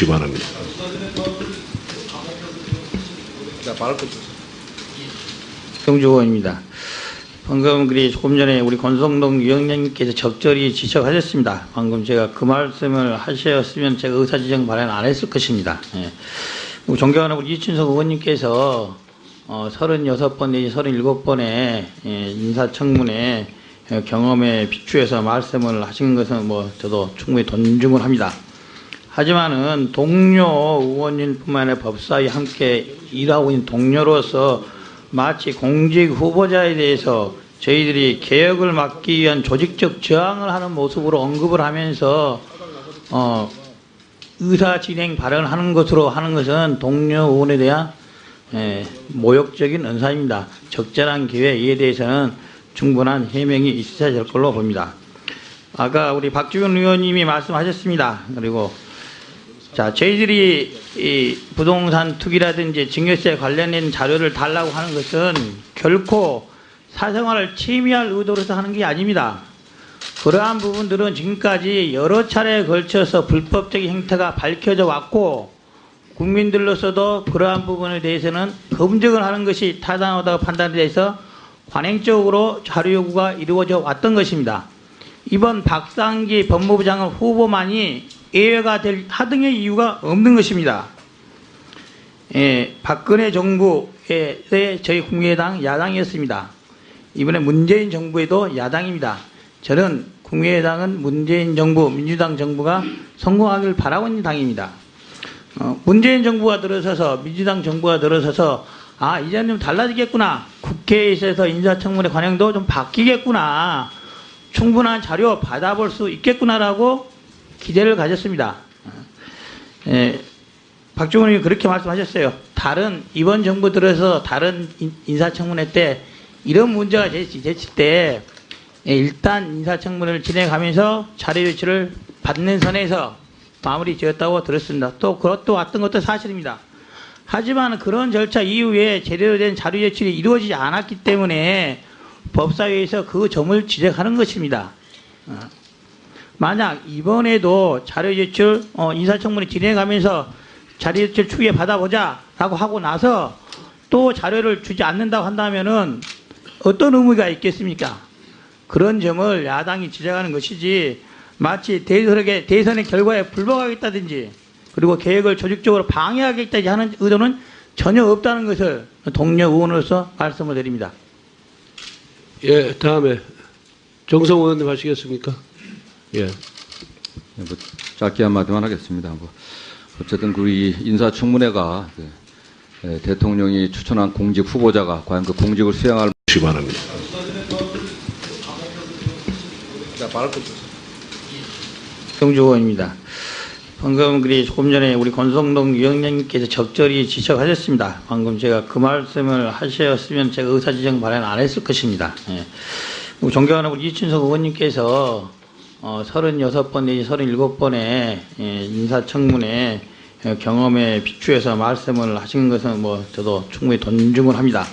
주시기 바랍니다. 경주 의원입니다. 방금 조금 전에 우리 권성동 위원장님께서 적절히 지적하셨습니다. 방금 제가 그 말씀을 하셨으면 제가 의사지정 발언 안 했을 것입니다. 예. 존경하는 우리 이춘석 의원님께서 36번 내지 37번의 인사청문회 경험에 비추해서 말씀을 하신 것은 저도 충분히 존중을 합니다. 하지만은 동료 의원님뿐만 아니라 법사위 함께 일하고 있는 동료로서 마치 공직 후보자에 대해서 저희들이 개혁을 막기 위한 조직적 저항을 하는 모습으로 언급을 하면서 의사 진행 발언을 하는 것으로 하는 것은 동료 의원에 대한 모욕적인 언사입니다. 적절한 기회 이에 대해서는 충분한 해명이 있어야 될 걸로 봅니다. 아까 우리 박주경 의원님이 말씀하셨습니다. 그리고 저희들이 이 부동산 투기라든지 증여세 관련된 자료를 달라고 하는 것은 결코 사생활을 침해할 의도로서 하는 게 아닙니다. 그러한 부분들은 지금까지 여러 차례에 걸쳐서 불법적인 행태가 밝혀져 왔고 국민들로서도 그러한 부분에 대해서는 검증을 하는 것이 타당하다고 판단돼서 관행적으로 자료 요구가 이루어져 왔던 것입니다. 이번 박상기 법무부 장관 후보만이 예외가 될 하등의 이유가 없는 것입니다. 박근혜 정부의 저희 국민의당 야당이었습니다. 이번에 문재인 정부에도 야당입니다. 저는 국민의당은 문재인 정부, 민주당 정부가 성공하길 바라고 있는 당입니다. 문재인 정부가 들어서서, 민주당 정부가 들어서서 이제는 좀 달라지겠구나. 국회에 있어서 인사청문회 관행도 좀 바뀌겠구나. 충분한 자료 받아볼 수 있겠구나라고 기대를 가졌습니다. 박종원 의원이 그렇게 말씀하셨어요. 이번 정부 들어서 다른 인사청문회 때 이런 문제가 됐을 때 일단 인사청문회를 진행하면서 자료 요청을 받는 선에서 마무리 지었다고 들었습니다. 또 그것도 왔던 것도 사실입니다. 하지만 그런 절차 이후에 제대로 된 자료 제출이 이루어지지 않았기 때문에 법사위에서 그 점을 지적하는 것입니다. 만약 이번에도 자료 제출 인사청문회 진행하면서 자료 제출 추후에 받아보자 라고 하고 나서 또 자료를 주지 않는다고 한다면은 어떤 의미가 있겠습니까? 그런 점을 야당이 지적하는 것이지 마치 대선의 결과에 불복하겠다든지 그리고 계획을 조직적으로 방해하겠다든지 하는 의도는 전혀 없다는 것을 동료 의원으로서 말씀을 드립니다. 예, 다음에 정성 의원님 하시겠습니까? 예. 짧게 한마디만 하겠습니다. 어쨌든 이 인사청문회가 대통령이 추천한 공직 후보자가 과연 그 공직을 수행할 주시기 바랍니다. 경주 의원입니다. 방금 조금 전에 우리 권성동 위원장님께서 적절히 지적하셨습니다. 방금 제가 그 말씀을 하셨으면 제가 의사지정 발언 안 했을 것입니다. 예. 존경하는 우리 이춘석 의원님께서 36번 내지 37번의 인사청문회 경험에 비추해서 말씀을 하신 것은 저도 충분히 존중을 합니다.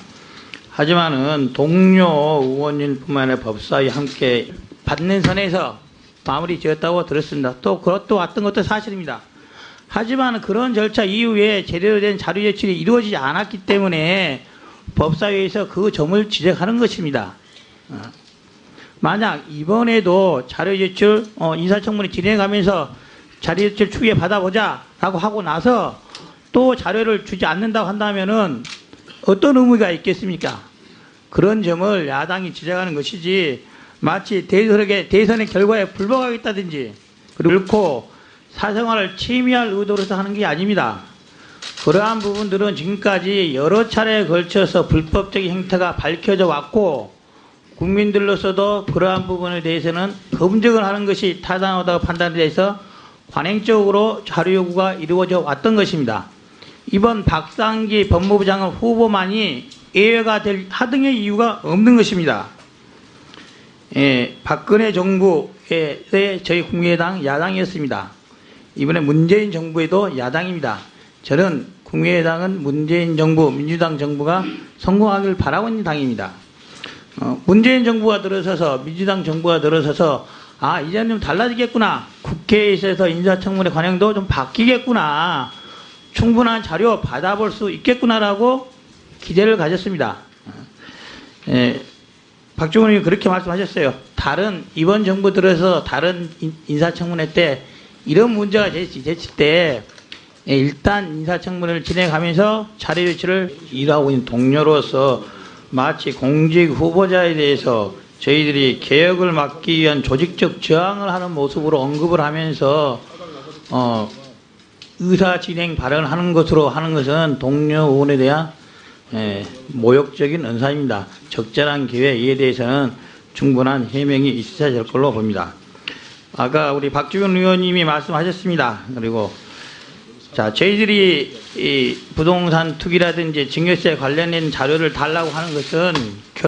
하지만은 동료 의원님뿐만 아니라 법사위 함께 받는 선에서 마무리 지었다고 들었습니다. 또 그것도 왔던 것도 사실입니다. 하지만 그런 절차 이후에 제대로 된 자료 제출이 이루어지지 않았기 때문에 법사위에서 그 점을 지적하는 것입니다. 만약 이번에도 자료 제출 인사청문회 진행하면서 자료 제출 추후에 받아보자 라고 하고 나서 또 자료를 주지 않는다고 한다면은 어떤 의미가 있겠습니까? 그런 점을 야당이 지적하는 것이지 마치 대선의 결과에 불복하겠다든지 그리고 결코 사생활을 침해할 의도로서 하는 게 아닙니다. 그러한 부분들은 지금까지 여러 차례에 걸쳐서 불법적인 행태가 밝혀져 왔고 국민들로서도 그러한 부분에 대해서는 검증을 하는 것이 타당하다고 판단돼서 관행적으로 자료 요구가 이루어져 왔던 것입니다. 이번 박상기 법무부 장관 후보만이 예외가 될 하등의 이유가 없는 것입니다. 박근혜 정부의 저희 국민의당 야당이었습니다. 이번에 문재인 정부에도 야당입니다. 저는 국민의당은 문재인 정부, 민주당 정부가 성공하길 바라고 있는 당입니다. 문재인 정부가 들어서서, 민주당 정부가 들어서서 아, 이제는 좀 달라지겠구나. 국회에 있어서 인사청문회 관행도 좀 바뀌겠구나. 충분한 자료 받아볼 수 있겠구나라고 기대를 가졌습니다. 박주원 의원이 그렇게 말씀하셨어요. 이번 정부 들어서 다른 인사청문회 때 이런 문제가 제기됐을 때 일단 인사청문회를 진행하면서 자료 조치를 일하고 있는 동료로서 마치 공직 후보자에 대해서 저희들이 개혁을 막기 위한 조직적 저항을 하는 모습으로 언급을 하면서 의사 진행 발언을 하는 것으로 하는 것은 동료 의원에 대한 모욕적인 언사입니다. 적절한 기회 이에 대해서는 충분한 해명이 있어야 될 걸로 봅니다. 아까 우리 박주원 의원님이 말씀하셨습니다. 그리고 자, 저희들이 이 부동산 투기라든지 증여세 관련된 자료를 달라고 하는 것은